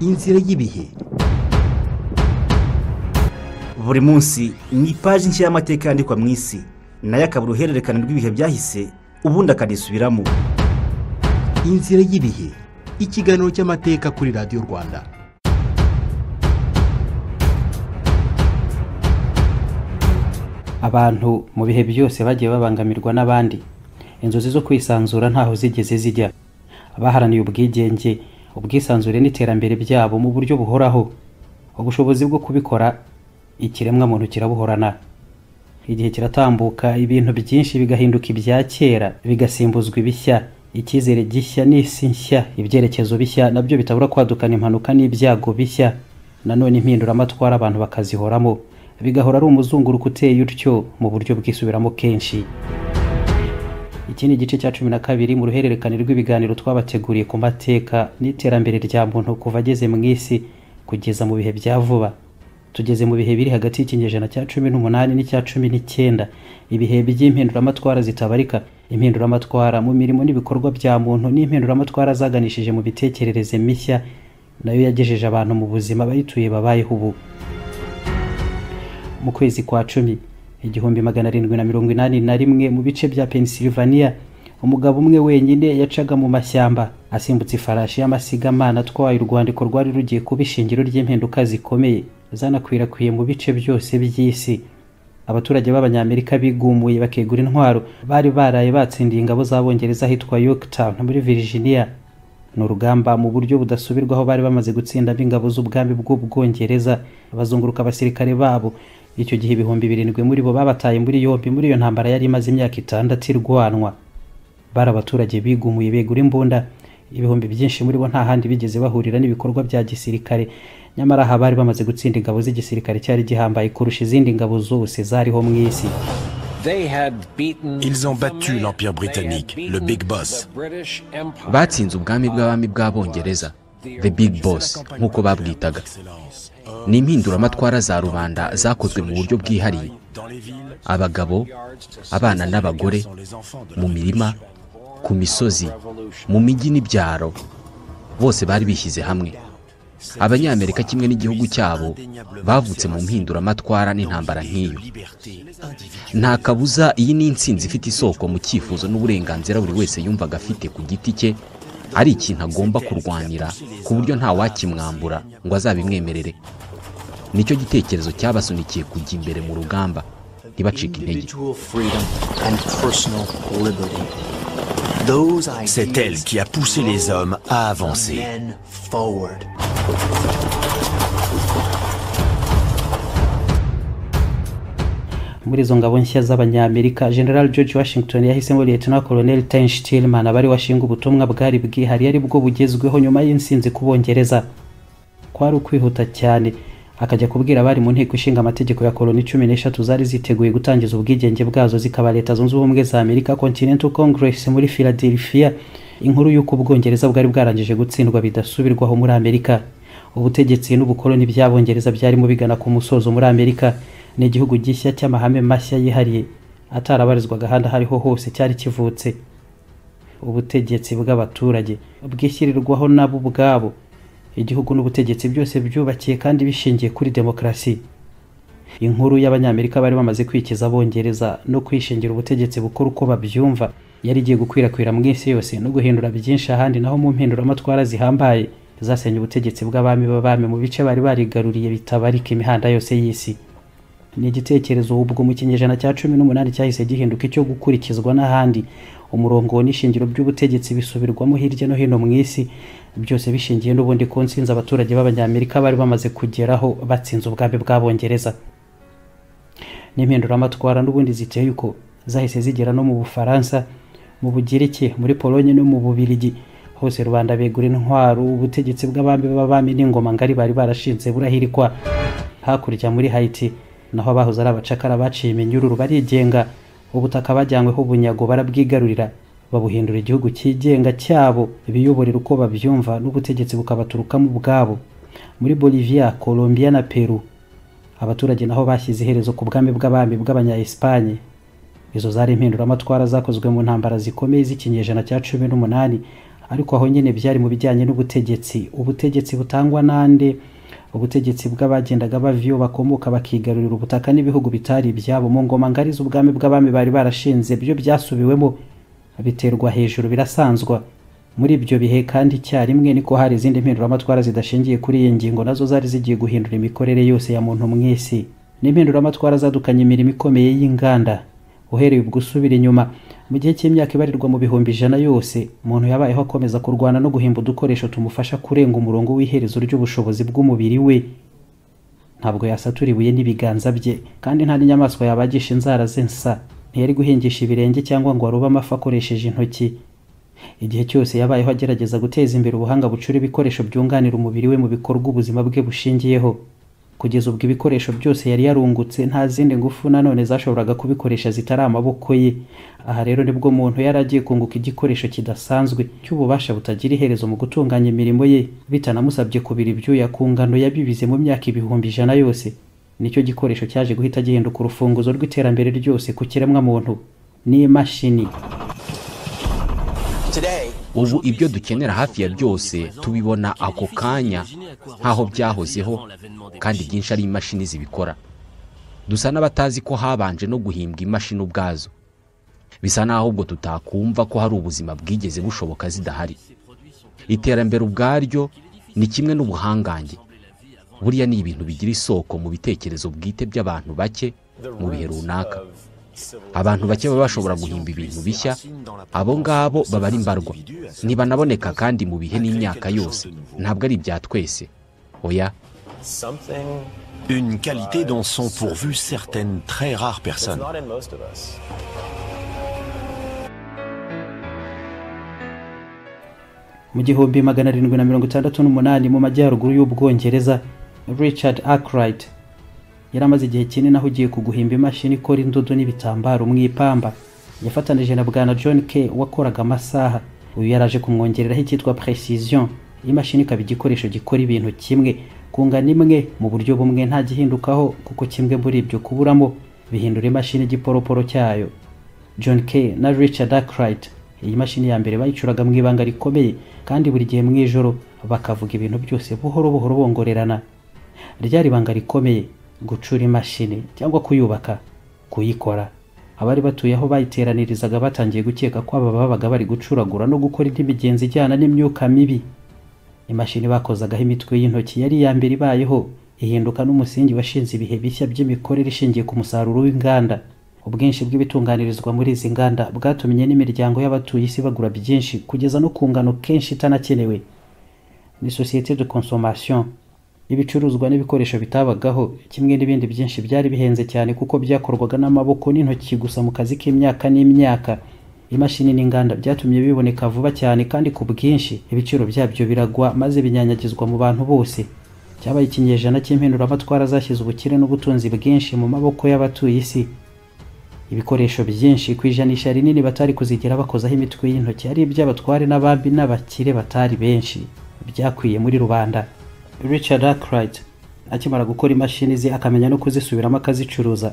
inzira y'ibihe. Buri munsi ni ipaji nshya y'amateka yandikwa mu isi, nayo akaba uruhererekane rw'ibihe byahise ubundi akanisubiramo. Inzira y'ibihe, ikiganiro cy'amateka kuri Radio Rwanda. Abantu mu bihe byose bagiye babangamirwa n'abandi, inzozi zo kwisanzura ntaho zigeze zijya. Abaharaniye ubwigenge, ubwisanzure n'iterambere byabo mu buryo buhoraho, ubushobozi bwo kubikora ikiremwa muntu kirabuhorana. Igihe kiratambuka, ibintu byinshi bigahinduka ibya kera, bigasimbuzwa ibishya, icyizere gishya n'isi nshya, ibyerekezo bishya nabyo bitabura kwadukana impanuka n'ibyago bishya. Nanone impinduramatwara abantu bakazihoramo, bigahora ari umuzunguruko uteye utyo mu buryo bwisubiramo kenshi. Iki ni igice cya 12 mu ruhererekane rw'ibiganiro twabateguriye ku mateka n'iterambere rya muntu kuva ageze mu isi kugeza mu bihe bya vuba. Tugeze mu bihe biri hagati y'ikinyejana cya 18 n'icya 19, ibihe by'impinduramatwara zitabarika, impinduramatwara mu mirimo n'ibikorwa bya muntu n'impinduramatwara zaganishije mu bitekerereze mishya, nayo yagejeje abantu mu buzima bayituye babayeho ubu. Mu kwezi kwa 10 1781 mu bice bya Pennsylvania, umugabo umwe wenyine yacaga mu mashyamba asimbutse ifarashi y'amasigamana atwaye urwandiko rwari rugiye kuba ishingiro ry'impinduka zikomeye zanakwirakwiye mu bice byose by'isi. Abaturage b'Abanyamerika bigumuye bakegura intwaro, bari baraye batsindiye ingabo z'Abongereza ahitwa Yorktown muri Virginia. Ni urugamba mu buryo budasubirwaho bari bamaze gutsinda ingabo z'ubwami bw'Ubwongereza, bazunguruka abasirikare babo. Icyo gihe 7,000 muri bo babataye muri yombi muri iyo ntambara yari imaze imyaka 6 irwanwa. Bari abaturage bigumuye begura imbunda, ibihumbi byinshi muri bo nta handi bigeze bahurira n'ibikorwa bya gisirikare, nyamara aha bari bamaze gutsinda ingabo z'igisirikare cyari gihambaye kurusha izindi ngabo zose zariho mu isi. Ils ont battu l'Empire britannique, le Big Boss. Batsinze ubwami bw'abami bw'Abongereza, the Big Boss nk'uko babwitaga. Ni impinduramatwara za rubanda zakozwe mu buryo bwihariye. Abagabo, abana n'abagore, mu mirima, ku misozi, mu mijyi n'ibyaro, bose bari bishyize hamwe. Abanyamerika kimwe n'igihugu cyabo bavutse mu mpinduramatwara n'intambara nk'iyo. Nta kabuza iyi ni intsinzi ifite isoko mu cyifuzo n'uburenganzira buri wese yumvaga afite ku giti cye, ari ikintu agomba kurwanira ku buryo nta wakimwambura ngo azabimwemerere. Nicyo gitekerezo cyabasunikiye kujya imbere mu rugamba, ntibacike intege. C'est elle qui a poussé les hommes à avancer. Muri izo ngabo nshya z'Abanyamerika, General George Washington yahisemo Lieutenant Colonel Tennessee Tillman abari washinga ubutumwa bwari bwihariye ari bwo bugezweho nyuma y'insinzi ku Bongereza. Kwari ukwihuta cyane, akajya kubwira abari mu nteko ishinga amategeko ya koloni 13 zari ziteguye gutangiza ubwigenge bwazo zikaba Leta Zunze Ubumwe za Amerika Continental Congress muri Philadelphia, inkuru y'uko Ubwongereza bwari bwarangije gutsindwa bidasubirwaho muri Amerika. Ubutegetsi n'ubukoloni by'Abongereza byarimo bigana ku musozo muri Amerika. Ni igihugu gishya cy'amahame mashya yihariye atarabarizwaga ahandi hariho hose cyari kivutse. Ubutegetsi bw'abaturage bwishyirirwaho nabo ubwabo, igihugu n'ubutegetsi byose byubakiye kandi bishingiye kuri demokarasi. Inkuru y'Abanyamerika bari bamaze kwikiza Abongereza no kwishingira ubutegetsi bukuru uko babyumva yari igiye gukwirakwira mu isi yose no guhindura byinshi ahandi, naho mu mpinduramatwara zihambaye zasenye ubutegetsi bw'abami mu bice bari barigaruriye bitabarika imihanda yose y'isi. Ni igitekerezo ubwo mu kinyejana cya 18 cyahise gihinduka icyo gukurikizwa n'ahandi. Umurongo n'ishingiro by'ubutegetsi bisubirwamo hirya no hino mu isi, byose bishingiye n'ubundi ku nsinzi abaturage b'Abanyamerika bari bamaze kugeraho batsinze ubwami bw'Abongereza. N'impinduramatwara n'ubundi ziteye uko zahise zigera no mu Bufaransa, mu Bugiriki, muri Polonye no mu Bubiligi. Hose rubanda begura intwaro, ubutegetsi bw'abami n'ingoma ngari bari barashinze burahirikwa. Hakurya muri Haiti naho abahoze ari abacakara baciye iminyururu barigenga, ubutaka bajyanyweho ubunyago barabwigarurira, babuhindura igihugu cyigenga cyabo, biyoborera uko babyumva n'ubutegetsi bukabaturukamo ubwabo. Muri Bolivia, Colombia na Peru, abaturage naho bashyize iherezo ku bwami bw'abami bw'Abanya-Espanye. Izo zari impinduramatwara zakozwe mu ntambara zikomeye z'ikinyejana cya 18, ariko aho nyine byari mu bijyanye ubutegetsi butangwa nande, ubutegetsi bw'abagendaga bavyo bakomoka bakigarurira ubutaka n'ibihugu bitari ibyabo mu ngoma ngari z'ubwami bw'abami bari barashinze, byo byasubiwemo biterwa hejuru birasanzwa. Muri ibyo bihe kandi icyarimwe niko hari izindi mpinduramatwara zidashingiye kuri iyi ngingo nazo zari zigiye guhindura imikorere yose ya muntu mw'isi. N'impinduramatwara zadukanye imirimo ikomeye y'inganda. Uhereye ubwo usubira inyuma mu gihe cy'imyaka ibarirwa mu bihumbi ijana yose, umuntu yabayeho akomeza kurwana no guhimba udukoresho tumufasha kurenga umurongo w'iherezo ry'ubushobozi bw'umubiri we. Ntabwo yasatura ibuye n'ibiganza bye, kandi nta n'inyamaswa yabagisha inzara ze nsa. Ntiyari guhingisha ibirenge cyangwa ngo arobe amafi akoresheje intoki. Igihe cyose yabayeho agerageza guteza imbere ubuhanga bucura ibikoresho byunganira umubiri we mu bikorwa ubuzima bwe bushingiyeho. Kugeza ubwo ibikoresho byose yari yarungutse nta zindi ngufu nanone zashoboraga kubikoresha zitari amaboko ye. Aha rero nibwo umuntu yari agiye kunguka igikoresho kidasanzwe cy'ububasha butagira iherezo mu gutunganya imirimo ye, bitanamusabye kubira ibyuya ku ngano yabibize mu myaka ibihumbi ijana yose. Nicyo gikoresho cyaje guhita gihinduka urufunguzo rw'iterambere ryose ku kiremwa muntu, ni imashini. Ubu ibyo dukenera hafi ya byose tubibona ako kanya nk'aho byahozeho, kandi byinshi ari imashini zibikora. Dusa n'abatazi ko habanje no guhimbwa imashini ubwazo. Bisa naho ubwo tutakumva ko hari ubuzima bwigeze bushoboka zidahari. Iterambere ubwaryo ni kimwe n'ubuhangange. Buriya ni ibintu bigira isoko mu bitekerezo bwite by'abantu bake mu bihe runaka. Abantu bake baba bashobora guhimba ibintu bishya, abo ngabo baba ari mbarwa. Ntibanaboneka kandi mu bihe n'imyaka yose. Ntabwo ari ibya twese. Oya. Une qualité dont sont pourvues certaines très rares personnes. Mu 1768 mu majyaruguru y'Ubwongereza, Richard Arkwright yaramaze igihe kinini ahugiye ku guhimba imashini ikora indodo n'ibitambaro mu ipamba. Yafatanije na bwana John Kay wakoraga amasaha. Uyu yaraje kumwongereraho icyitwa precision. Imashini ikaba igikoresho gikora ibintu kimwe ku ngano imwe mu buryo bumwe, nta gihindukaho, kuko kimwe muri ibyo kuburamo bihindura imashini igiporoporo cyayo. John Kay na Richard Arkwright, iyi mashini ya mbere bayicuraga mu ibanga rikomeye, kandi buri gihe mu ijoro bakavuga ibintu byose buhoro buhoro bongorerana. Ryari ibanga rikomeye gucura imashini cyangwa kuyubaka, kuyikora. Abari batuye aho bayiteranirizaga batangiye gukeka ko aba babaga bari gucuragura no gukora indi migenzi ijyana n'imyuka mibi. Imashini bakozagaho imitwe y'intoki yari iya mbere ibayeho, ihinduka n'umusingi washinze ibihe bishya by'imikorere ishingiye ku musaruro w'inganda. Ubwinshi bw'ibitunganirizwa muri izi nganda bwatumye n'imiryango y'abatuye isi bagura byinshi kugeza no ku ngano kenshi itanakenewe. Ni société de consommation. Ibicuruzwa n'ibikoresho bitabagaho kimwe n'ibindi byinshi byari bihenze cyane, kuko byakorwaga n'amaboko n'intoki gusa mu kazi k'imyaka n'imyaka. Imashini n'inganda byatumye biboneka vuba cyane kandi ku bwinshi, ibiciro byabyo biragwa maze binyanyagizwa mu bantu bose. Cyabaye ikinyejana cy'impinduramatwara zashyize ubukire n'ubutunzi bwinshi mu maboko y'abatuye isi. Ibikoresho byinshi ku ijanisha rinini batari kuzigera bakozaho imitwe y'intoki ari iby'abatware n'abambi n'abakire batari benshi, byakwiye muri rubanda. Richard Arkwright akimara gukora imashini ze akamenya no kuzisubiramo akazicuruza,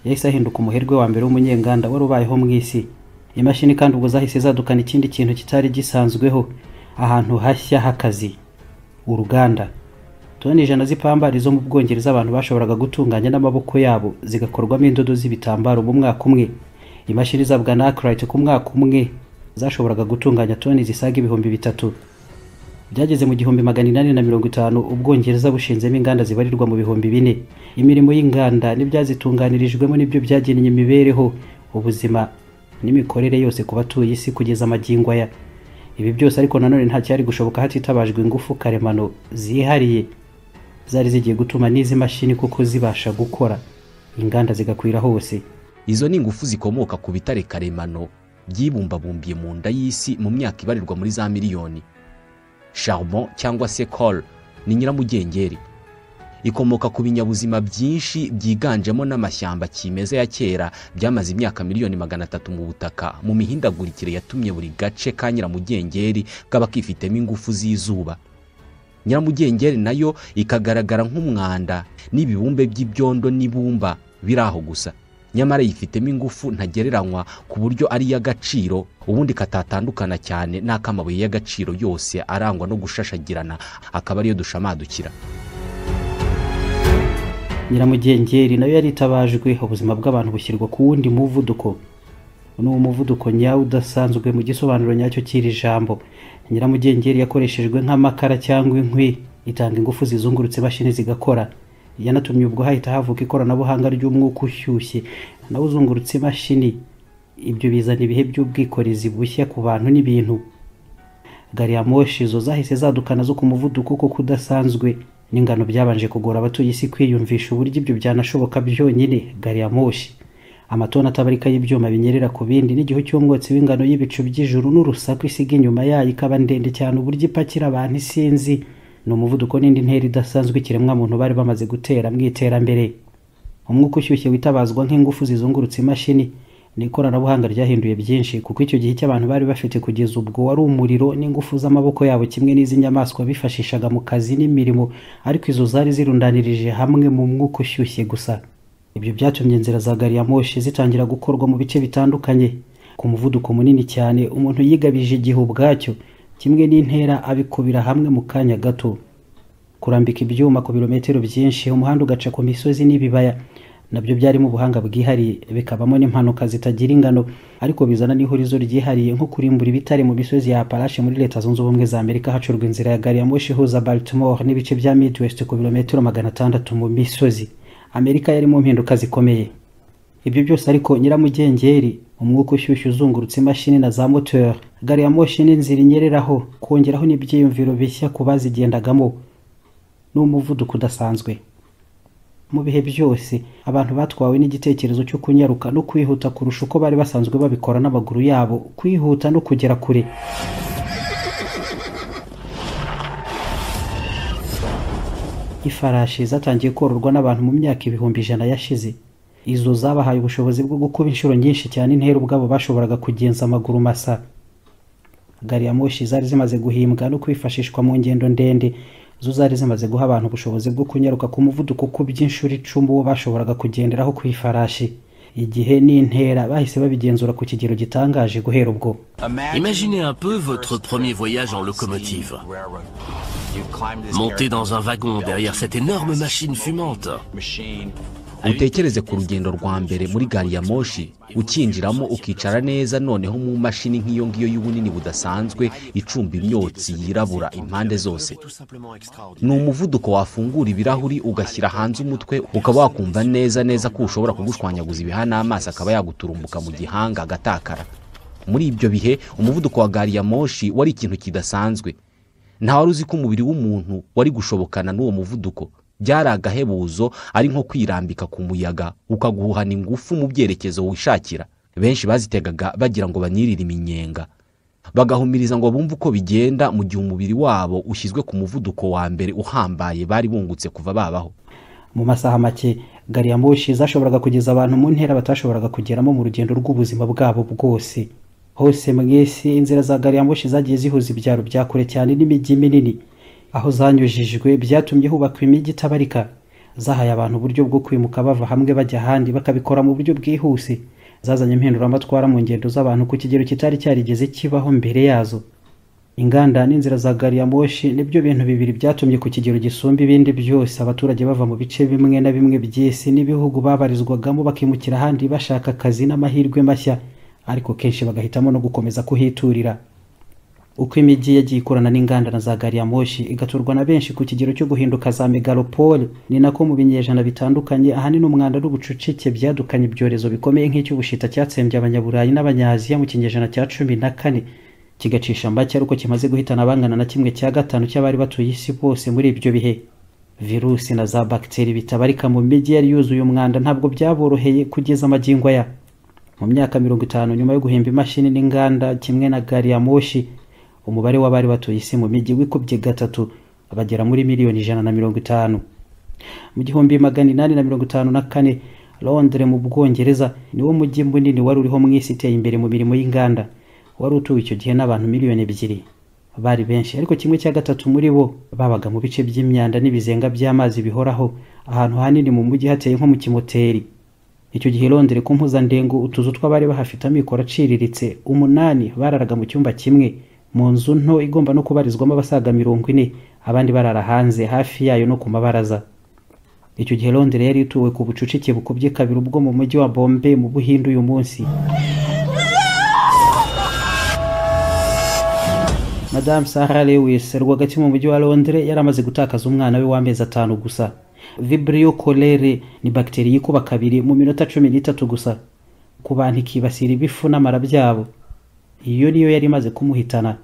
yahise ahinduka umuherwe wa mbere w'umunyenganda wari ubayeho mu isi. Imashini kandi ubwo zahise zadukana ikindi kintu kitari gisanzweho, ahantu hashya h'akazi, uruganda. Toni ijana z'ipamba zo mu Bwongereza abantu bashoboraga gutunganya n'amaboko yabo zigakorwamo indodo z'ibitambaro mu mwaka umwe. Imashini zabwa na Arkwright ku mwaka umwe zashoboraga gutunganya toni zisaga 3,000. Byageze mu 1850 Ubwongereza bushinzemo inganda zibarirwa mu 4,000. Imirimo y'inganda n'ibyazitunganirijwemo nibyo byagennye imibereho, ubuzima n'imikorere yose ku batuye isi kugeza amagingo aya. Ibi byose ariko nanone nta cyari gushoboka hatitabajwe ingufu karemano zihariye zari zigiye gutuma n'izi mashini kuko zibasha gukora, inganda zigakwira hose. Izo ni ingufu zikomoka ku bitare karemano byibumbabumbiye mu nda y'isi mu myaka ibarirwa muri za miliyoni. Charbon cyangwa se coal ni nyiramugengeri. Ikomoka ku binyabuzima byinshi byiganjemo n'amashyamba kimeza ya kera byamaze imyaka miliyoni 300 mu butaka, mu mihindagurikire yatumye buri gace ka nyiramugengeri kaba kifitemo ingufu z'izuba. Nyiramugengeri nayo ikagaragara nk'umwanda n'ibibumbe by'ibyondo n'ibumba biraho gusa. nyamara yifitemo ingufu ntagereranywa ku buryo ari iy'agaciro ubundi katatandukana cyane n'akamabuye y'agaciro yose arangwa no gushashagirana akaba ariyo dushamadukira. Nyiramugengeri nayo yaritabajwe, ubuzima bw'abantu bushyirwa ku wundi muvuduko. N'uwo muvuduko nyawo udasanzwe mu gisobanuro nyacyo cy'iri jambo. Nyiramugengeri yakoreshejwe nk'amakara cyangwa inkwi, itanga ingufu zizungurutse imashini zigakora. Yanatumye ubwo hahita havuka ikoranabuhanga ry'umwuka ushyushye nawe uzungurutse imashini. Ibyo bizana ibihe by'ubwikorezi bushya ku bantu n'ibintu. Gari ya moshi zo zahise zadukana zo ku muvuduko ko kudasanzwe, n'ingano byabanje kugora abatuye isi kwiyumvisha uburyo ibyo byanashoboka byonyine. Gari ya moshi, amatona atabarika y'ibyuma binyerera ku bindi, n'igihu cy'umwotsi w'ingano y'ibicu by'ijuru n'urusaku isiga inyuma yayo ikaba ndende cyane uburyo ipakira abantu isinzi. Ni umuvuduko n'indi ntera idasanzwe ikiremwa muntu bari bamaze gutera mu iterambere. Umwuka ushyushye witabazwa nk'ingufu zizungurutse imashini n'ikoranabuhanga ryahinduye byinshi, kuko icyo gihe cy'abantu bari bafite kugeza ubwo wari umuriro n'ingufu z'amaboko yabo kimwe n'iz'inyamaswa bifashishaga mu kazi n'imirimo, ariko izo zari zirundanirije hamwe mu mwuka ushyushye gusa. Ibyo byatumye inzira za gari ya moshi zitangira gukorwa mu bice bitandukanye ku muvuduko munini cyane. Umuntu yigabije igihe ubwacyo kimwe n'intera abikubira hamwe mu kanya gato. Kurambika ibyuma ku birometero byinshi, umuhanda ugaca ku misozi n'ibibaya, nabyo byarimo ubuhanga bwihariye, bikabamo n'impanuka zitagira ingano, ariko bizana n'ihurizo ryihariye nko kurimbura ibitare mu misozi ya Appalache muri Leta Zunze Ubumwe za Amerika, hacurwa inzira ya gari ya moshi ihuza Baltimore n'ibice bya Midwest ku birometero 600 mu misozi. Amerika yari mu mpinduka zikomeye. Ibyo byose ariko nyiramugengeri, umwuka ushyushye uzungurutse imashini na za moteur, gari ya moshi n'inzira inyereraho, kongeraho n'ibyiyumviro bishya ku bazigendagamo, n'umuvuduko udasanzwe. Mu bihe byose abantu batwawe n'igitekerezo cyo kunyaruka no kwihuta kurusha uko bari basanzwe babikora n'amaguru yabo, kwihuta no kugera kure. Ifarashi zatangiye kororwa n'abantu mu myaka 100 yashize. Izo zabahaye ubushobozi bwo gukuba inshuro nyinshi cyane intera ubwabo bashoboraga kugenza amaguru masa. Gari ya moshi zari zimaze guhimbwa no kwifashishwa mu ngendo ndende, zo zari zimaze guha abantu ubushobozi bwo kunyaruka ku muvuduko ku by'inshuro 10 uwo bashoboraga kugenderaho ku ifarashi. Igihe n'intera bahise babigenzura ku kigero gitangaje guhera ubwo. Imaginez un peu votre premier voyage en locomotive. Montez dans un wagon derrière cette énorme machine fumante. Utekereze ku rugendo rwa mbere muri gari ya moshi, ukinjiramo ukicara neza, noneho mu mashini nk'iyo ngiyo y'ubunini budasanzwe icumba imyotsi yirabura impande zose. Ni umuvuduko wafungura ibirahuri ugashyira hanze umutwe, ukaba wakumva neza ko ushobora kugushwanyaguza ibiha n'amaso akaba yaguturumbuka mu gihanga agatakara. Muri ibyo bihe umuvuduko wa gari ya moshi wari ikintu kidasanzwe. Nta wari uzi ko umubiri w'umuntu wari gushobokana n'uwo muvuduko. Byari agahebuzo, ari nko kwirambika ku muyaga ukaguhana ingufu mu byerekezo wishakira. Benshi bazitegaga bagira ngo banirire iminyenga, bagahumiriza ngo bumve uko bigenda mu gihe umubiri wabo ushyizwe ku muvuduko wa mbere uhambaye bari bungutse kuva babaho. Mu masaha make gari ya moshi zashoboraga kugeza abantu mu ntera batashoboraga kugeramo mu rugendo rw'ubuzima bwabo bwose. Hose mwese inzira za gari ya moshi zagiye zihuza ibyaro bya kure cyane n'imijyi minini. Aho zanyujijwe byatumye hubakwa imijyi itabarika, zahaye abantu uburyo bwo kwimuka bava hamwe bajya ahandi, bakabikora mu buryo bwihuse. Zazanye impinduramatwara mu ngendo z'abantu ku kigero kitari cyarigeze kibaho mbere yazo. Inganda n'inzira za gari ya moshi nibyo bintu bibiri byatumye ku kigero gisumba ibindi byose abaturage bava mu bice bimwe na bimwe by'isi n'ibihugu babarizwagamo bakimukira ahandi bashaka akazi n'amahirwe mashya, ariko kenshi bagahitamo no gukomeza kuhiturira. Uko imijyi yagiye ikorana n'inganda na za gari ya moshi igaturwa na benshi ku kigero cyo guhinduka za megalopole, ni nako mu binyejana bitandukanye ahanini umwanda n'ubucucike byadukanye ibyorezo bikomeye nk'icy'ubushita cyatsembye abanyaburayi n'abanyaziya mu kinyejana cya 14, kigacisha mbake ariko kimaze guhitana abangana na 1/5 cy'abari batuye isi bose muri ibyo bihe. Virusi na za bakteri bitabarika mu mijyi yari yuzuye umwanda ntabwo byaboroheye kugeza amagingo aya. Mu myaka 50 nyuma yo guhimba imashini n'inganda kimwe na gari ya moshi, umubare w'abari batuye isi mu mijyi wikubye 3, bagera muri miliyoni 150. Mu 1854 Londres mu Bwongereza niwo mujyi munini wari uriho mu isi iteye imbere mu mirimo y'inganda, wari utuwe icyo gihe n'abantu miliyoni 2. Bari benshi, ariko 1/3 muri bo babaga mu bice by'imyanda n'ibizenga by'amazi bihoraho, ahantu hanini mu mujyi hateye nko mu kimoteri. icyo gihe Londres ku mpuzandengo utuzu tw'abari bahafite amikoro aciriritse 8 bararaga mu cyumba kimwe mu nzu nto igomba no kubarizwamo abasaga 40, abandi barara hanze hafi yayo no ku mabaraza. Icyo gihe Londres yari ituwe ku bucucike bukubye kabiri ubwo mu mujyi wa Bombay mu Buhinde uyu munsi. Madame Sarah Lewis rwagati mu mujyi wa Londres yaramaze gutakaza umwana we w'amezi 5 gusa. Vibrio cholerae ni bakteri yikuba kabiri mu minota 13 gusa ku bantu ikibasira ibifu n'amara byabo. Iyo niyo yari imaze kumuhitana.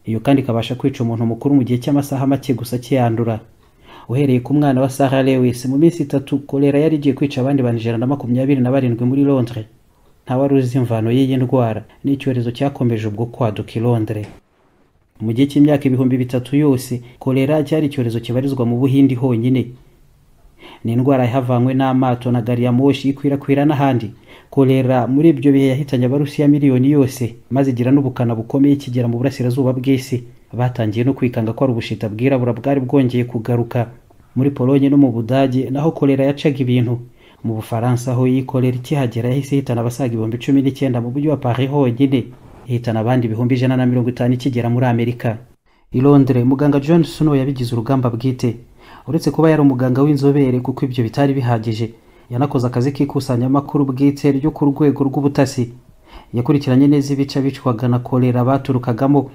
Iyo kandi kabasha kwica umuntu mukuru mu gihe cy'amasaha make gusa cyandura. Uhereye ku mwana wa Sarah Lewis mu minsi 3 kolera yari igiye kwica abandi bantu 127 muri Londres. Nta wari uzi imvano y'iyi ndwara n'icyorezo cyakomeje ubwo kwaduka i Londres. Mu gihe cy'imyaka 3000 yose kolera cyari icyorezo kibarizwa mu Buhindi honyine. Ni indwara yahavanywe n'amato na gari ya moshi ikwirakwira n'ahandi. Kolera muri ibyo bihe yahitanye Abarusiya miliyoni yose maze igira n'ubukana bukomeye kigera mu burasirazuba bw'isi. Batangiye no kwikanga ko ari ubushita bwirabura bwari bwongeye kugaruka. Muri Polonye no mu Budage naho kolera yacaga ibintu. Mu Bufaransa ho iyi kolera ikihagera yahise hitana abasaga 19,000 mu mujyi wa Paris honyine, hitana abandi 150 ikigera muri Amerika. I Londres muganga John Snow yabigize urugamba bwite. Uretse kuba yari umuganga w'inzobere kuko ibyo bitari bihagije, yanakoze akazi k'ikusanya makuru bwite ryo ku rwego rw'ubutasi. Yakurikiranye neza ibica bicwaga na kolera baturukagamo,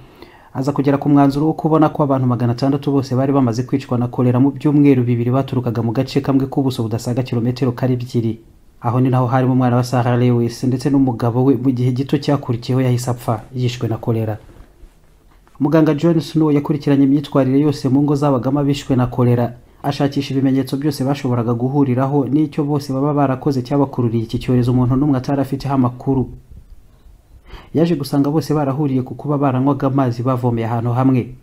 aza kugera ku mwanzuro wo kubona ko abantu 600 bose bari bamaze kwicwa na kolera mu byumweru 2 baturukaga mu gace kamwe k'ubuso budasaga kilometero kari 2. Aho ni naho harimo umwana wa Sarah Lewis ndetse n'umugabo we mu gihe gito cyakurikiyeho yahise apfa yishwe na kolera. Muganga John Snow yakurikiranye imyitwarire yose mu ngo z'abagama bishwe na kolera, ashakisha ibimenyetso byose bashoboraga guhuriraho n'icyo bose baba barakoze cyabakururiye iki cyorezo umuntu n'umwe atarafiteho amakuru. Yaje gusanga bose barahuriye ku kuba baranywaga amazi bavomeye ahantu hamwe.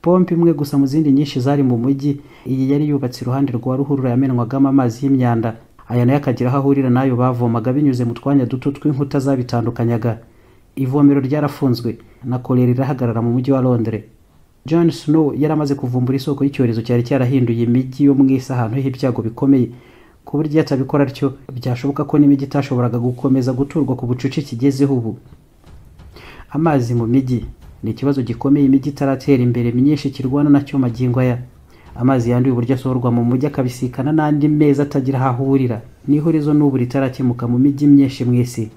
Pompe imwe gusa mu zindi nyinshi zari mu mujyi, iyi yari yubatse iruhande rwa ruhurura yamenwagamo amazi y'imyanda. Aya nayo akagira aho ahurira nayo bavomaga binyuze mu twanya duto tw'inkuta zabitandukanyaga. Ivomero ryarafunzwe na kolera irahagarara mu mujyi wa Londres. John Snow yaramaze kuvumbura isoko y'icyorezo cyari cyarahinduye imijyi yo mu isi ahantu h'ibyago bikomeye, ku buryo atabikora atyo byashoboka ko n'imijyi itashoboraga gukomeza guturwa ku bucuci kigezeho ubu. Amazi mu mijyi ni ikibazo gikomeye imijyi itaratera imbere myinshi kirwana nacyo magingo aya. Amazi yanduye uburyo asohorwa mu mujyi akabisikana n'andi meza atagira aho ahurira, n'ihurizo n'ubu ritarakemuka mu mijyi myinshi mu isi.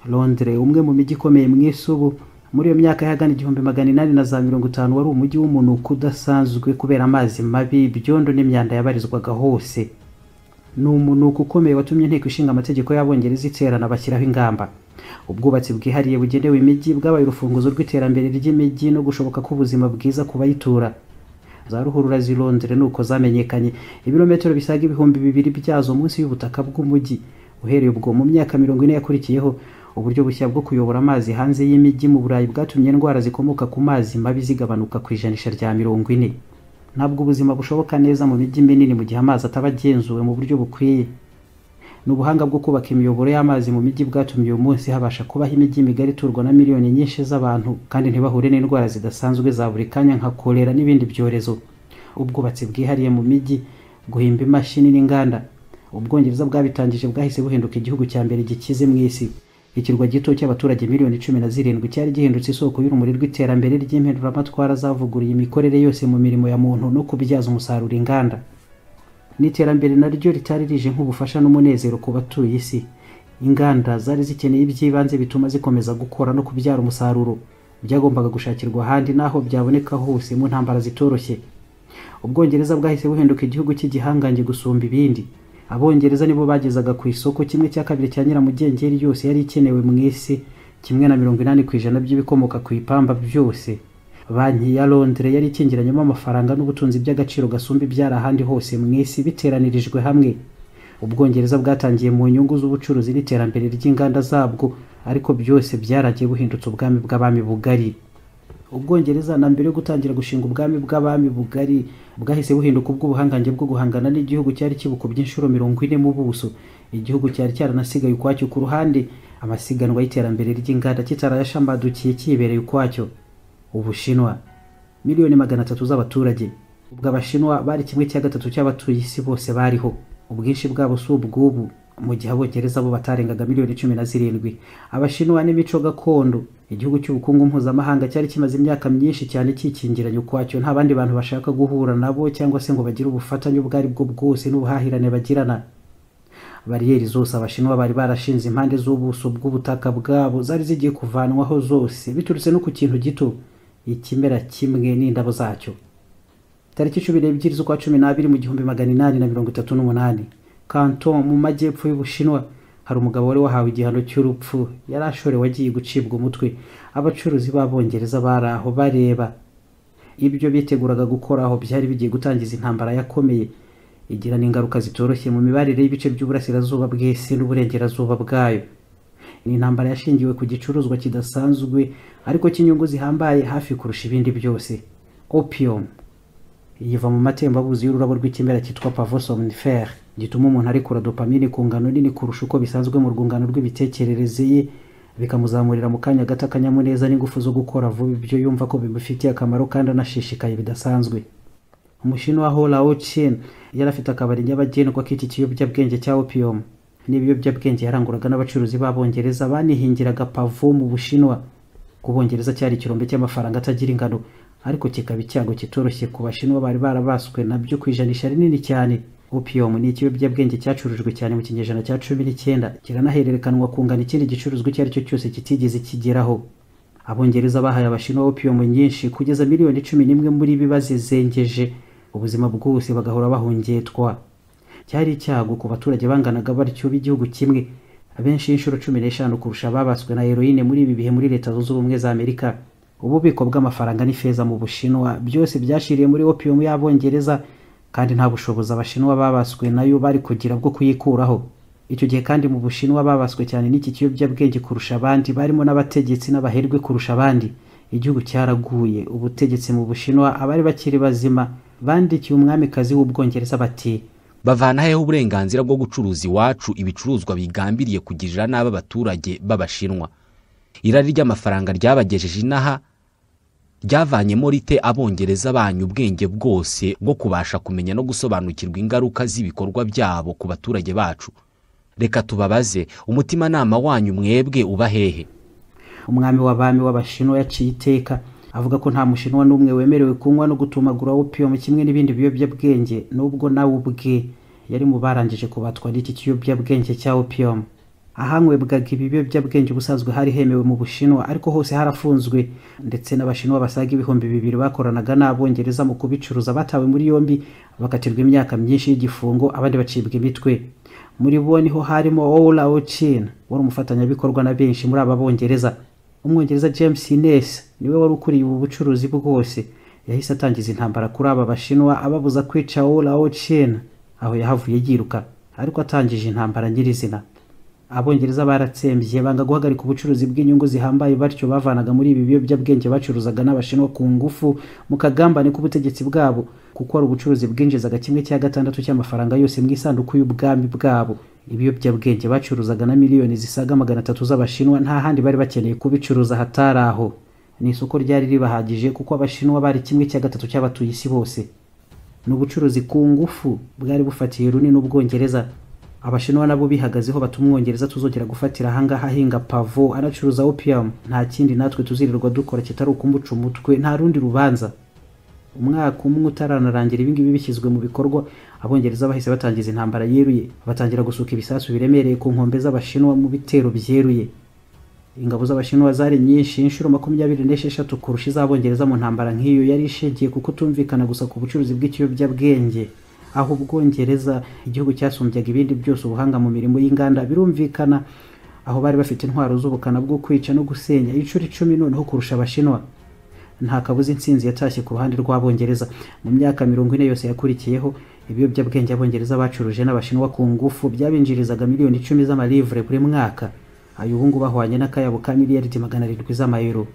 Londres umwe mu mijyi ikomeye mu isi ubu, muri iyo myaka yagana 1850 wari umujyi w'umunuko udasanzwe kubera amazi mabi, ibyondo n'imyanda yabarizwaga hose. Ni umunuko ukomeye watumye inteko ishinga amategeko y'Abongereza iterana bashyiraho ingamba. Ubwubatsi bwihariye bugenewe imijyi bwabaye urufunguzo rw'iterambere ry'imijyi no gushoboka k'ubuzima bwiza ku bayitura. Za ruhurura z'i Londres nuko zamenyekanye, ibirometero bisaga 2000 byazo munsi y'ubutaka bw'umujyi. Uhereye ubwo mu myaka 40 yakurikiyeho, uburyo bushya bwo kuyobora amazi hanze y'imijyi mu Burayi bwatumye indwara zikomoka ku mazi mabi zigabanuka ku ijanisha rya 40. Ntabwo ubuzima bushoboka neza mu mijyi minini mu gihe amazi atabagenzuwe mu buryo bukwiye. N'ubuhanga bwo kubaka imiyoboro y'amazi mu mijyi bwatumye uyu munsi habasha kubaho imijyi migari iturwa na miliyoni nyinshi z'abantu kandi ntibahure n'indwara zidasanzwe za buri kanya nka kolera n'ibindi byorezo. Ubwubatsi bwihariye mu mijyi, guhimba imashini n'inganda. Ubwongereza bwabitangije bwahise buhinduka igihugu cya mbere gikize mu isi. Ikirwa gito cy'abaturage miliyoni 17 cyari gihindutse isoko y'urumuri rw'iterambere ry'impinduramatwara zavuguriye imikorere yose mu mirimo ya muntu no kubyaza umusaruro inganda. N'iterambere naryo ritari rije nk'ubufasha n'umunezero ku batuye isi. Inganda zari zikeneye iby'ibanze bituma zikomeza gukora no kubyara umusaruro, byagombaga gushakirwa ahandi naho byaboneka hose mu ntambara zitoroshye. Ubwongereza bwahise buhinduka igihugu cy'igihangange gusumba ibindi. Abongereza nibo bagezaga ku isoko 1/2 cya nyiramugengeri yose yari ikenewe mu isi, kimwe na 80% by'ibikomoka ku ipamba byose. Banki ya Londres yari ikingiranyemo amafaranga n'ubutunzi by'agaciro gasumba ibyara ahandi hose mu isi biteranirijwe hamwe. Ubwongereza bwatangiye mu nyungu z'ubucuruzi n'iterambere ry'inganda zabwo, ariko byose byaragiye buhindutse ubwami bw'abami bugari. Ubwongereza na mbere yo gutangira gushinga ubwami bw'abami bugari bwahise buhinduka ubw'ubuhangange bwo guhangana n'igihugu cyari kibukubye inshuro 40 mu buso. Igihugu cyari cyaranasigaye ukwacyo ku ruhande, amasiganwa y'iterambere ry'inganda kitarayashambadukiye kibereye ukwacyo. Ubushinwa miliyoni 300 z'abaturage. Ubwo Abashinwa bari 1/3 cy'abatuye isi bose bariho. Ubwinshi bwabo si ubw'ubu, mu gihe abongereza bo batarengaga miliyoni 17. Abashinwa n'imico gakondo, igihugu cy'ubukungu mpuzamahanga cyari kimaze imyaka myinshi cyane kikingiranye ukwacyo, nta bandi bantu bashaka guhura nabo cyangwa se ngo bagire ubufatanye ubwo ari bwo bwose n'ubuhahirane bagirana. Bariyeri zose abashinwa bari barashinze impande z'ubuso bw'ubutaka bwabo zari zigiye kuvanwaho zose biturutse no ku kintu gito, ikimera kimwe n'indabo zacyo. Tariki 12 z'ukwa 12 mu 1838, Canton mu majyepfo y'Ubushinwa, hari umugabo wari wahawe igihano cy'urupfu, yari ashorewe agiye gucibwa umutwe. Abacuruzi b'abongereza bari aho bareba. Ibyo biteguraga gukoraho byari bigiye gutangiza intambara yakomeye, igira n'ingaruka zitoroshye mu mibarire y'ibice by'uburasirazuba bw'isi n'uburengerazuba bwayo. Ni intambara yashingiwe ku gicuruzwa kidasanzwe ariko cy'inyungu zihambaye hafi kurusha ibindi byose, opium. Yiva mu matembabuzi y'ururabo rw'ikimera cyitwa Pavos somnifere, gituma umuntu arekura dopamine ku ngano nini kurusha uko bisanzwe mu rwungano rw'imitekerereze ye, bikamuzamurira mu kanya gato akanyamuneza n'ingufu zo gukora vuba ibyo yumva ko bimufitiye akamaro kandi anashishikaye bidasanzwe. Umushinwa Ho Lao Chin yari afite akabari nyabagendwa k'iki kiyobyabwenge cya opium. N'ibiyobyabwenge yaranguraga n'abacuruzi b'abongereza banihingiraga pavo mu Bushinwa. Ku Bongereza cyari ikirombe cy'amafaranga atagira ingano, ariko kikaba icyago kitoroshye ku Bashinwa bari barabaswe nabyo kwijanisha rinini cyane. Opium ni ikiyobyabwenge cyacurujwe cyane mu kinyejana cya 19, kiranahererekanwa kungana ikindi gicuruzwa icyo ari cyo cyose kitigeze kigeraho. Abongereza bahaye Abashinwa opium nyinshi kugeza miliyoni 11 muri bibazizengeje, ubuzima bwose bagahora bahungetwa. Cyari icyago ku baturage banganaga batyo b'igihugu kimwe, abenshi inshuro 15 kurusha babaswe na heroine muri ibi bihe muri Leta Zunze Ubumwe za Amerika. Ububiko bw'amafaranga n'ifeza mu Bushinwa byose byashiriye muri opium y'Abongereza, kandi nta bushobozi Abashinwa babaswe nayo bari kugira bwo kuyikuraho. Icyo gihe kandi mu Bushinwa babaswe cyane n'iki kiyobyabwenge kurusha abandi barimo n'abategetsi n'abaherwe kurusha abandi. Igihugu cyaraguye, ubutegetsi mu Bushinwa abari bakiri bazima bandikiye umwamikazi w'Ubwongereza bati, bavana hehe uburenganzira bwo gucuruza iwacu ibicuruzwa bigambiriye kugirira nabi abaturage b'Abashinwa. Irari ry'amafaranga ryabagejeje inaha ryavanyemo rite Abongereza banyu ubwenge bwose bwo kubasha kumenya no gusobanukirwa ingaruka z'ibikorwa byabo ku baturage bacu. Reka tubabaze, umutimanama wanyu mwebwe uba hehe? Umwami w'abami w'Abashinwa yaciye iteka avuga ko nta Mushinwa n'umwe wemerewe kunywa no gutumagura opium kimwe n'ibindi biyobyabwenge, nubwo nawe ubwe yari mu barangije kubatwa n'iki kiyobyabwenge cya opium. Ahanywebwaga ibiyobyabwenge ubusanzwe hari hemewe mu Bushinwa, ariko hose harafunzwe, ndetse n'Abashinwa basaga 2,000 bakoranaga n'Abongereza mu kubicuruza batawe muri yombi bakatirwa imyaka myinshi y'igifungo, abandi bacibwa imitwe. Muri bo niho harimo Ho Lao Chin wari umufatanyabikorwa na benshi muri aba Bongereza. Umwongereza James Innes niwe wari ukuriye ubu bucuruzi bwose, yahise atangiza intambara kuri aba Bashinwa ababuza kwica Ho Lao Chin, aho yahavuye yiruka, ariko atangije intambara nyirizina. Abongereza baratsembye banga guhagarika ubucuruzi bw'inyungu zihambaye, batyo bavanaga muri ibi biyobyabwenge bacuruzaga n'Abashinwa ku ngufu mu kagambane k'ubutegetsi bwabo, kuko ari ubucuruzi bwinjizaga 1/6 cy'amafaranga yose mu isanduku y'ubwami bwabo. Ibiyobyabwenge bacuruzaga na miliyoni zisaga 300 z'Abashinwa, nta handi bari bakeneye kubicuruza hatari aho. Ni isoko ryari ribahagije kuko Abashinwa bari 1/3 cy'abatuye isi bose. N'ubucuruzi ku ngufu bwari bufatiye runini n'Ubwongereza. Abashinwa nabo bihagazeho batuma Umwongereza tuzongera gufatira ahangaha ahinga pavo anacuruza opium, nta kindi natwe tuzirirwa dukora kitari ukumuca umutwe, nta rundi rubanza. Umwaka umwe utaranarangira ibingibi bishyizwe mu bikorwa, Abongereza bahise batangiza intambara yeruye, batangira gusuka ibisasu biremereye ku nkombe z'Abashinwa mu bitero byeruye. Ingabo z'Abashinwa zari nyinshi, inshuro 26 kurusha iz'Abongereza mu ntambara nk'iyo yari ishingiye kuko tumvikana gusa ku bucuruzi bw'ikiyobyabwenge. Aho Ubwongereza igihugu cyasumbyaga ibindi byose ubuhanga mu mirimo y'inganda, birumvikana aho bari bafite intwaro z'ubukana bwo kwica no gusenya inshuro 10 noneho kurusha Abashinwa. Nta kabuza intsinzi yatashye ku ruhande rw'Abongereza. Mu myaka 40 yose yakurikiyeho, ibiyobyabwenge Abongereza bacuruje n'Abashinwa ku ngufu byabinjirizaga miliyoni 10 z'amalivre buri mwaka, ayo ubu ngubu bahwanye n'akayabo ka miliyari 700 z'amayero.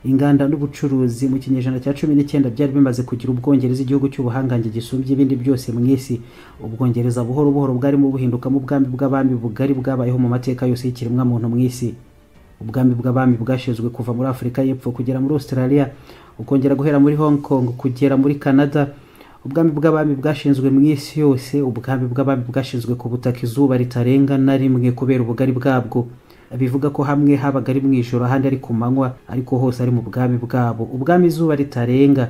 Inganda n'ubucuruzi mu kinyejana cya 19 byari bimaze kugira Ubwongereza igihugu cy'ubuhangange gisumbye ibindi byose mu isi. Ubwongereza buhoro buhoro bwarimo buhinduka mu bwami bw'abami bugari bwabayeho mu mateka yose y'ikiremwa muntu mu isi. Ubwami bw'abami bwashizwe kuva muri Afrika y'Epfo kugera muri Australia, ukongera guhera muri Hong Kong kugera muri Canada, ubwami bw'abami bwashinzwe mu isi yose. Ubwami bw'abami bwashinzwe ku butaka izuba ritarenga na rimwe kubera ubugari bwabwo. Bivuga ko hamwe habaga ari mu ijoro, ahandi ari ku manywa, ariko hose ari mu bwami bwabo. Ubwami izuba ritarenga,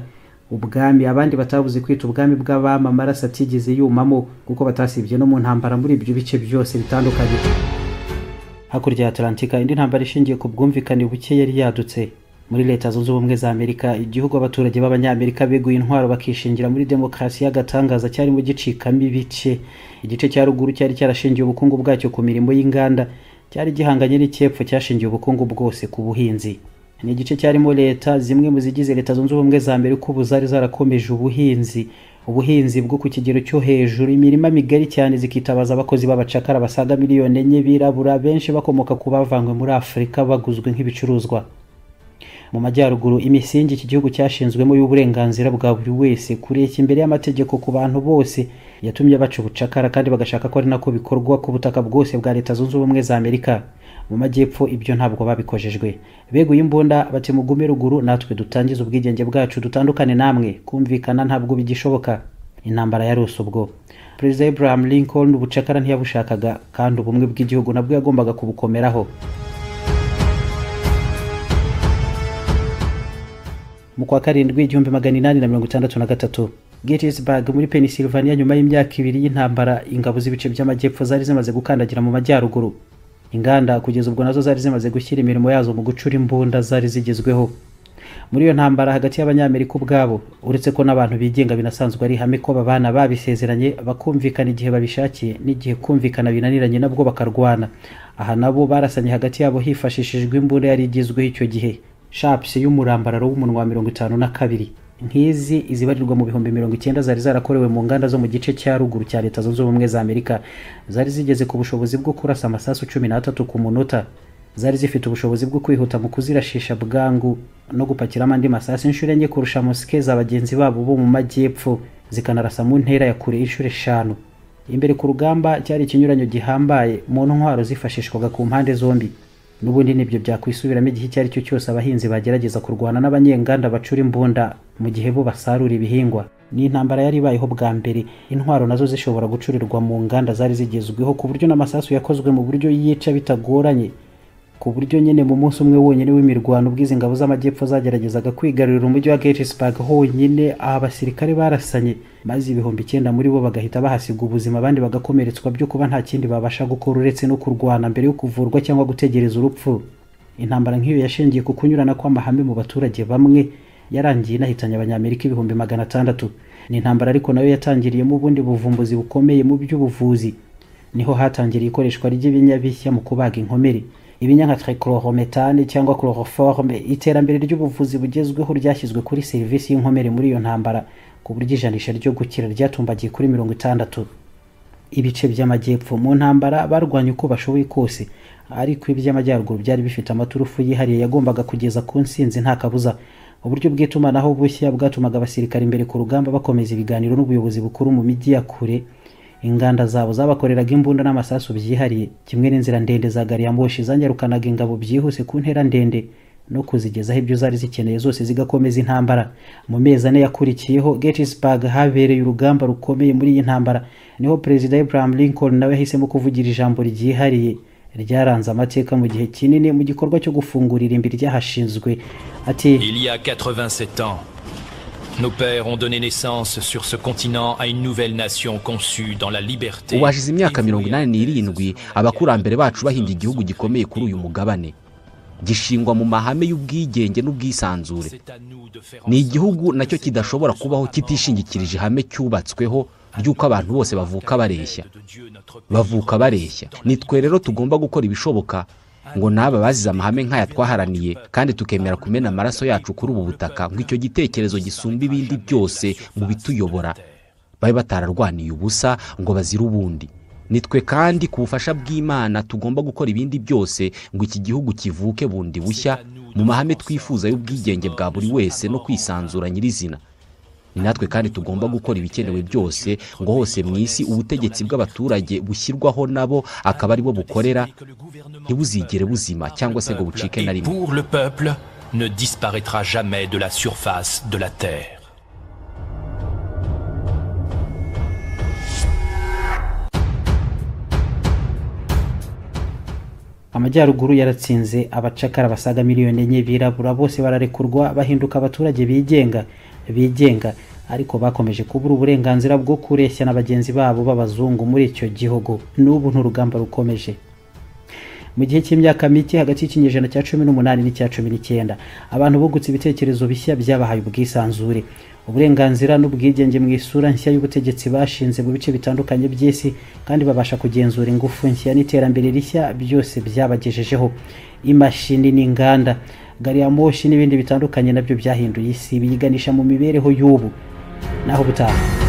ubwami abandi batabuze kwita ubwami bw'abami amaraso atigeze yumamo, kuko batasibye no mu ntambara muri ibyo bice byose bitandukanye. Hakurya ya Atlantika, indi ntambara ishingiye ku bwumvikane buke yari yadutse muri Leta Zunze Ubumwe za Amerika. Igihugu abaturage b'Abanyamerika beguye intwaro bakishingira muri demokarasi y'agatangaza cyari mu gicikamo ibice. Igice cya ruguru cyari cyarashingiye ubukungu bwacyo ku mirimo y'inganda, cyari gihanganye n'icyepfo cyashingiye ubukungu bwose ku buhinzi. Ni igice cyarimo leta zimwe mu zigize Leta Zunze Ubumwe za Amerika ubu zari zarakomeje ubuhinzi bwo ku kigero cyo hejuru, imirima migari cyane, zikitabaza abakozi b'abacakara basaga miliyoni 4 birabura, benshi bakomoka ku bavanywe muri Afurika baguzwe nk'ibicuruzwa. Mu majyaruguru, imisingi iki gihugu cyashinzwemo y'uburenganzira bwa buri wese kureshya imbere y'amategeko ku bantu bose yatumye baca ubucakara, kandi bagashaka ko ari nako bikorwa ku butaka bwose bwa Leta Zunze Ubumwe za Amerika. Mu majyepfo ibyo ntabwo babikojejwe. Beguye imbunda bati mugume ruguru, natwe dutangiza ubwigenge bwacu, dutandukane namwe. Kumvikana ntabwo bigishoboka. Intambara yarose ubwo. Perezida Abraham Lincoln ubucakara ntiyabushakaga, kandi ubumwe bw'igihugu nabwo yagombaga kubukomeraho. Mu kwa karindwi 1863, Gettysburg muri Pennsylvania, nyuma y'imyaka 2 y'intambara, ingabo z'ibice by'amajyepfo zari zimaze gukandagira mu majyaruguru. Inganda kugeza ubwo nazo zari zimaze gushyira imirimo yazo mu gucura imbunda zari zigezweho. Muri iyo ntambara hagati y'Abanyamerika ubwabo, uretse ko n'abantu bigenga binasanzwe ari ihame ko babana babisezeranye, bakumvikana igihe babishakiye, n'igihe kumvikana binaniranye nabwo bakarwana. Aha nabo barasanye hagati yabo hifashishijwe imbunda yari igezweho icyo gihe, sharps y'umurambararo w'umunwa wa 52. Nk'izi izibarirwa mu bihumbi 90 zari zarakorewe mu nganda zo mu gice cya ruguru cya Leta Zunze Ubumwe za Amerika. Zari zigeze ku bushobozi bwo kurasa amasasu 13 ku munota. Zari zifite ubushobozi bwo kwihuta mu kuzirashisha bwangu no gupakiramo andi masasu inshuro enye kurusha mosike z'abagenzi babo bo mu majyepfo, zikanarasa mu ntera ya kure inshuro 5. Imbere ku rugamba cyari ikinyuranyo gihambaye mu ntwaro zifashishwaga ku mpande zombi. N'ubundi nibyo byakwisubiramo igihe cyari cyo cyose abahinzi bagerageza kurwana n'abanyenganda bacura imbunda mu gihe bo basarura ibihingwa. Ni intambara yari ibayeho bwa mbere, intwaro nazo zishobora gucurirwa mu nganda zari zigezweho, ku buryo n'amasasu yakozwe mu buryo yica bitagoranye, ku buryo nyine mu munsi umwe wonyine w'imirwano ubwiza ingabo z'amajyepfo zageragezaga kwigarurira umujyi wa Gettysburg honyine, abasirikare barasanye, maze 9,000 muri bo bagahita bahasiga ubuzima, abandi bagakomeretswa byo kuba nta kindi babasha gukora uretse no kurwana mbere yo kuvurwa cyangwa gutegereza urupfu. Intambara nk'iyo yashingiye ku kunyurana kw'amahame mu baturage bamwe, yarangiye inahitanye Abanyamerika 600,000. Ni intambara ariko nayo yatangiriyemo ubundi buvumbuzi bukomeye mu by'ubuvuzi. Niho hatangiriye ikoreshwa ry'ibinyabishya mu kubaga inkomere. Ibinya nka trichlorometane cyangwa chloroforme, iterambere ry'ubuvuzi bugezweho ryashyizwe kuri serivisi y'inkomere muri iyo ntambara, ku buryo ijanisha ryo gukira ryatumbagiye kuri 60. Ibice by'amajyepfo mu ntambara barwanye uko bashoboye kose, ariko iby'amajyaruguru byari bifite amaturufu yihariye yagombaga kugeza ku nsinzi nta kabuza. Uburyo bw'itumanaho bushya bwatumaga abasirikare imbere ku rugamba bakomeza ibiganiro n'ubuyobozi bukuru mu mijyi ya kure. Inganda zabo zabakoreraga imbunda n'amasasu byihariye, kimwe n'inzira ndende za gari ya moshi zanyarukanaga ingabo byihuse ku ntera ndende no kuzigezaho ibyo zari zikeneye zose zigakomeza intambara. Mu mezi 4 yakurikiyeho Gettysburg habereye urugamba rukomeye muri iyi ntambara, niho Perezida Abraham Lincoln nawe yahisemo kuvugira ijambo ryihariye ryaranze amateka mu gihe kinini mu gikorwa cyo gufungura irimbi ryahashinzwe. Ati, Il y a 87 ans, nos pères ont donné naissance sur ce continent à une nouvelle nation conçue dans la liberté. Ubashize imyaka 87 abakurambere bacu bahimbye igihugu gikomeye kuri uyu mugabane, gishingwa mu mahame y'ubwigenge n'ubwisanzure. Ni igihugu nacyo kidashobora kubaho kitishingikirije ihame cyubatsweho ry'uko abantu bose bavuka bareshya. Nitwe rero tugomba gukora ibishoboka ngo n'aba bazize amahame nk'aya twaharaniye, kandi tukemera kumena amaraso yacu kuri ubu butaka nk'icyo gitekerezo gisumba ibindi byose mu bituyobora, babe batararwaniye ubusa ngo bazire ubundi. Nitwe kandi ku bufasha bw'Imana tugomba gukora ibindi byose ngo iki gihugu kivuke bundi bushya mu mahame twifuza y'ubwigenge bwa buri wese no kwisanzura nyirizina. Ni natwe kandi tugomba gukora ibikenewe byose ngo hose mu isi ubutegetsi bw'abaturage bushyirwaho nabo akaba ari bo bukorera, ntibuzigere buzima cyangwa se ngo bucike na rimwe. Pour le peuple ne disparaîtra jamais de la surface de la terre. amajyaruguru yaratsinze, abacakara basaga miliyoni 4 birabura bose bararekurwa bahinduka abaturage bigenga ariko bakomeje kubura uburenganzira bwo kureshya na bagenzi babo b'abazungu muri icyo gihugu. N'ubu nturugamba rukomeje. Mu gihe cy'imyaka mike hagati y'ikinyejana cya 18 n'icya 19 abantu bungutse ibitekerezo bishya byabahaye ubwisanzure, uburenganzira n'ubwigenge mu isura nshya y'ubutegetsi bashinze mu bice bitandukanye by'isi, kandi babasha kugenzura ingufu nshya n'iterambere rishya byose byabagejejeho. Imashini n'inganda, gari ya moshi n'ibindi bitandukanye nabyo byahinduye isi biyiganisha mu mibereho y'ubu. Naho butaha.